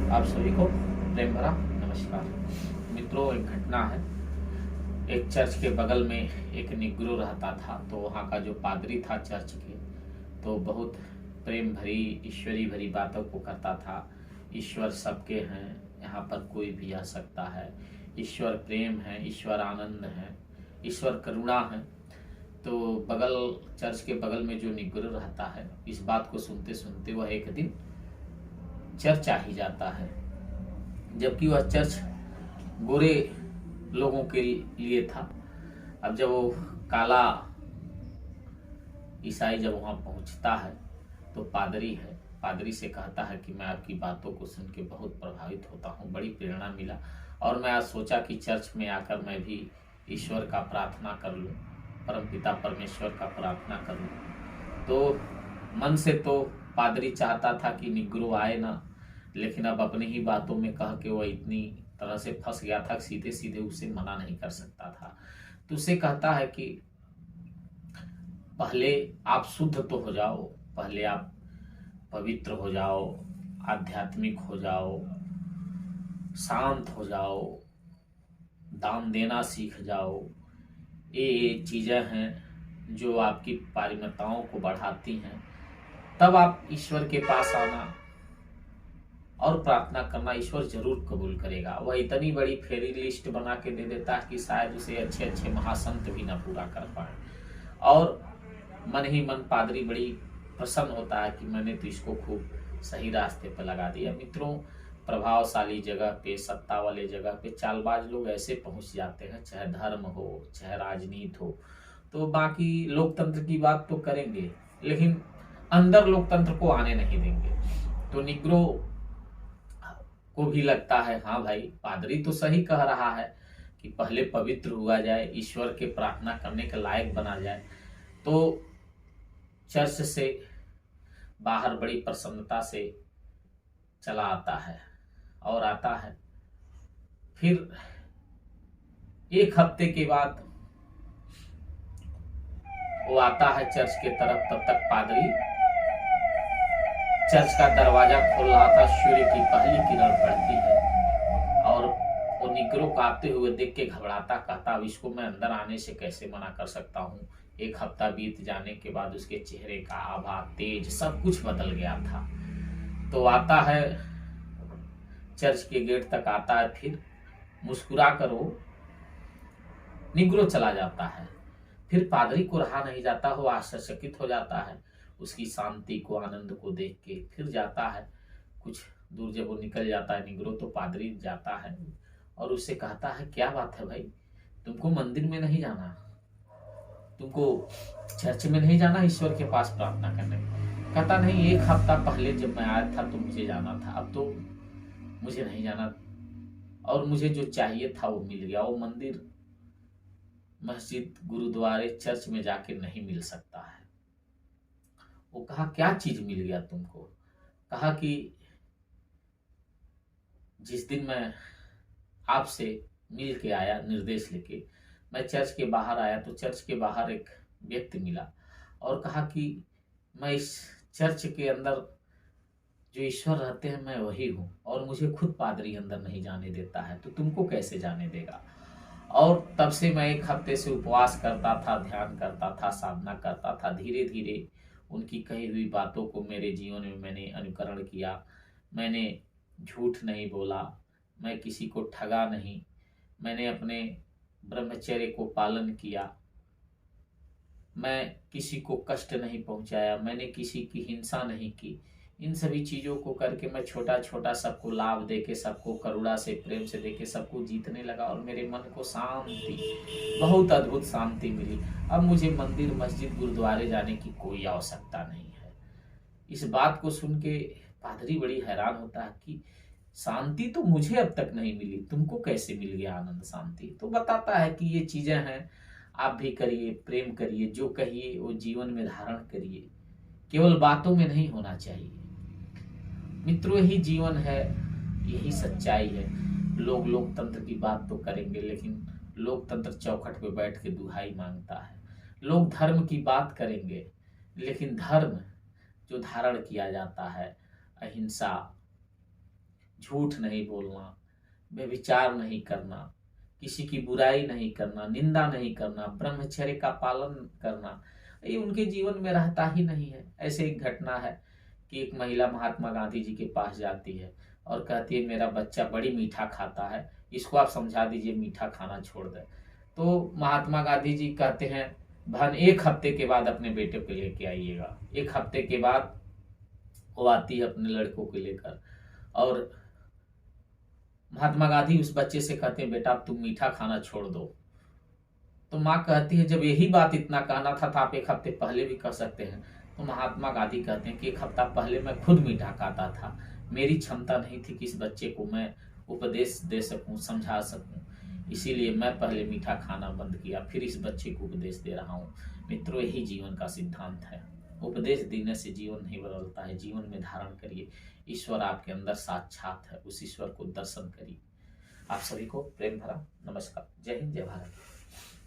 आप सभी को प्रेम भरा नमस्कार। मित्रों, एक घटना है। एक चर्च के बगल में एक निग्रो रहता था। तो वहाँ का जो पादरी था चर्च के, तो बहुत प्रेम भरी ईश्वरी भरी बातों को करता था। ईश्वर सबके हैं, यहाँ पर कोई भी आ सकता है। ईश्वर प्रेम है, ईश्वर आनंद है, ईश्वर करुणा है। तो चर्च के बगल में जो निग्रो रहता है, इस बात को सुनते सुनते वह एक दिन चर्च आ ही जाता है। जबकि वह चर्च गोरे लोगों के लिए था। अब जब वो काला ईसाई जब वहाँ पहुँचता है तो पादरी से कहता है कि मैं आपकी बातों को सुन के बहुत प्रभावित होता हूँ, बड़ी प्रेरणा मिला और मैं आज सोचा कि चर्च में आकर मैं भी ईश्वर का प्रार्थना कर लूँ, परमपिता परमेश्वर का प्रार्थना कर लूँ। तो मन से तो पादरी चाहता था कि निग्रो आए ना, लेकिन अब अपनी ही बातों में कह के वह इतनी तरह से फंस गया था, सीधे सीधे उसे मना नहीं कर सकता था। तो उसे कहता है कि पहले आप शुद्ध तो हो जाओ, पहले आप पवित्र हो जाओ, आध्यात्मिक हो जाओ, शांत हो जाओ, दान देना सीख जाओ। ये चीजें हैं जो आपकी पारमिताओं को बढ़ाती हैं। तब आप ईश्वर के पास आना और प्रार्थना करना, ईश्वर जरूर कबूल करेगा। वह इतनी बड़ी फेरी लिस्ट बना के दे देता है कि शायद उसे अच्छे अच्छे महासंत भी ना पूरा कर पाए। और मन ही मन पादरी बड़ी प्रसन्न होता है कि मैंने तो इसको खूब सही रास्ते पर लगा दिया। मित्रों, प्रभावशाली जगह पे, सत्ता वाले जगह पे चालबाज लोग ऐसे पहुंच जाते हैं, चाहे धर्म हो चाहे राजनीति हो। तो बाकी लोकतंत्र की बात तो करेंगे, लेकिन अंदर लोकतंत्र को आने नहीं देंगे। तो निग्रो को भी लगता है, हाँ भाई, पादरी तो सही कह रहा है कि पहले पवित्र हुआ जाए, ईश्वर के प्रार्थना करने के लायक बना जाए। तो चर्च से बाहर बड़ी प्रसन्नता से चला आता है और आता है। फिर एक हफ्ते के बाद वो आता है चर्च के तरफ। तब तक पादरी चर्च का दरवाजा खोल रहा था, सूर्य की पहली किरण पड़ती है और वो निग्रो को आते हुए देख के घबराता, कहता अब इसको मैं अंदर आने से कैसे मना कर सकता हूँ। एक हफ्ता बीत जाने के बाद उसके चेहरे का आभा, तेज, सब कुछ बदल गया था। तो आता है, चर्च के गेट तक आता है, फिर मुस्कुरा कर वो निग्रो चला जाता है। फिर पादरी को रहा नहीं जाता, वो आश्चर्यचकित हो जाता है उसकी शांति को, आनंद को देख के। फिर जाता है, कुछ दूर जब वो निकल जाता है निग्रो, तो पादरी जाता है और उससे कहता है, क्या बात है भाई, तुमको मंदिर में नहीं जाना, तुमको चर्च में नहीं जाना ईश्वर के पास प्रार्थना करने? कहता नहीं, एक हफ्ता पहले जब मैं आया था तो मुझे जाना था, अब तो मुझे नहीं जाना और मुझे जो चाहिए था वो मिल गया। वो मंदिर, मस्जिद, गुरुद्वारे, चर्च में जाके नहीं मिल सकता है। वो कहा, क्या चीज मिल गया तुमको? कहा कि जिस दिन मैं आपसे मिल के आया निर्देश लेके, मैं चर्च के बाहर आया तो चर्च के बाहर एक व्यक्ति मिला और कहा कि मैं इस चर्च के अंदर जो ईश्वर रहते हैं मैं वही हूँ और मुझे खुद पादरी अंदर नहीं जाने देता है, तो तुमको कैसे जाने देगा? और तब से मैं एक हफ्ते से उपवास करता था, ध्यान करता था, साधना करता था। धीरे धीरे उनकी कही हुई बातों को मेरे जीवन में मैंने अनुकरण किया। मैंने झूठ नहीं बोला, मैं किसी को ठगा नहीं, मैंने अपने ब्रह्मचर्य को पालन किया, मैं किसी को कष्ट नहीं पहुंचाया, मैंने किसी की हिंसा नहीं की। इन सभी चीजों को करके मैं छोटा छोटा सबको लाभ देके, सबको करुणा से, प्रेम से देके सबको जीतने लगा और मेरे मन को शांति, बहुत अद्भुत शांति मिली। अब मुझे मंदिर, मस्जिद, गुरुद्वारे जाने की कोई आवश्यकता नहीं है। इस बात को सुन के पादरी बड़ी हैरान होता है कि शांति तो मुझे अब तक नहीं मिली, तुमको कैसे मिल गया आनंद, शांति? तो बताता है कि ये चीजें हैं, आप भी करिए, प्रेम करिए, जो कहिए वो जीवन में धारण करिए, केवल बातों में नहीं होना चाहिए। मित्रों, यही जीवन है, यही सच्चाई है। लोग लोकतंत्र की बात तो करेंगे, लेकिन लोकतंत्र चौखट पे बैठ के दुहाई मांगता है। लोग धर्म की बात करेंगे, लेकिन धर्म जो धारण किया जाता है, अहिंसा, झूठ नहीं बोलना, व्यभिचार नहीं करना, किसी की बुराई नहीं करना, निंदा नहीं करना, ब्रह्मचर्य का पालन करना, ये उनके जीवन में रहता ही नहीं है। ऐसे एक घटना है कि एक महिला महात्मा गांधी जी के पास जाती है और कहती है मेरा बच्चा बड़ी मीठा खाता है, इसको आप समझा दीजिए मीठा खाना छोड़ दे। तो महात्मा गांधी जी कहते हैं बहन 1 हफ्ते के बाद अपने बेटे को लेके आइएगा। 1 हफ्ते के बाद वो आती है अपने लड़कों को लेकर और महात्मा गांधी उस बच्चे से कहते हैं बेटा अब तुम मीठा खाना छोड़ दो। तो माँ कहती है जब यही बात इतना कहना था तो आप 1 हफ्ते पहले भी कह सकते हैं। तो महात्मा गांधी कहते हैं कि 1 हफ्ता पहले मैं खुद मीठा खाता था, मेरी क्षमता नहीं थी कि इस बच्चे को मैं उपदेश दे सकूं, समझा सकूं, इसीलिए मैं पहले मीठा खाना बंद किया, फिर इस बच्चे को उपदेश दे रहा हूँ। मित्रों, यही जीवन का सिद्धांत है। उपदेश देने से जीवन नहीं बदलता है, जीवन में धारण करिए। ईश्वर आपके अंदर साक्षात है, उस ईश्वर को दर्शन करिए। आप सभी को प्रेम भरा नमस्कार। जय हिंद, जय भारत।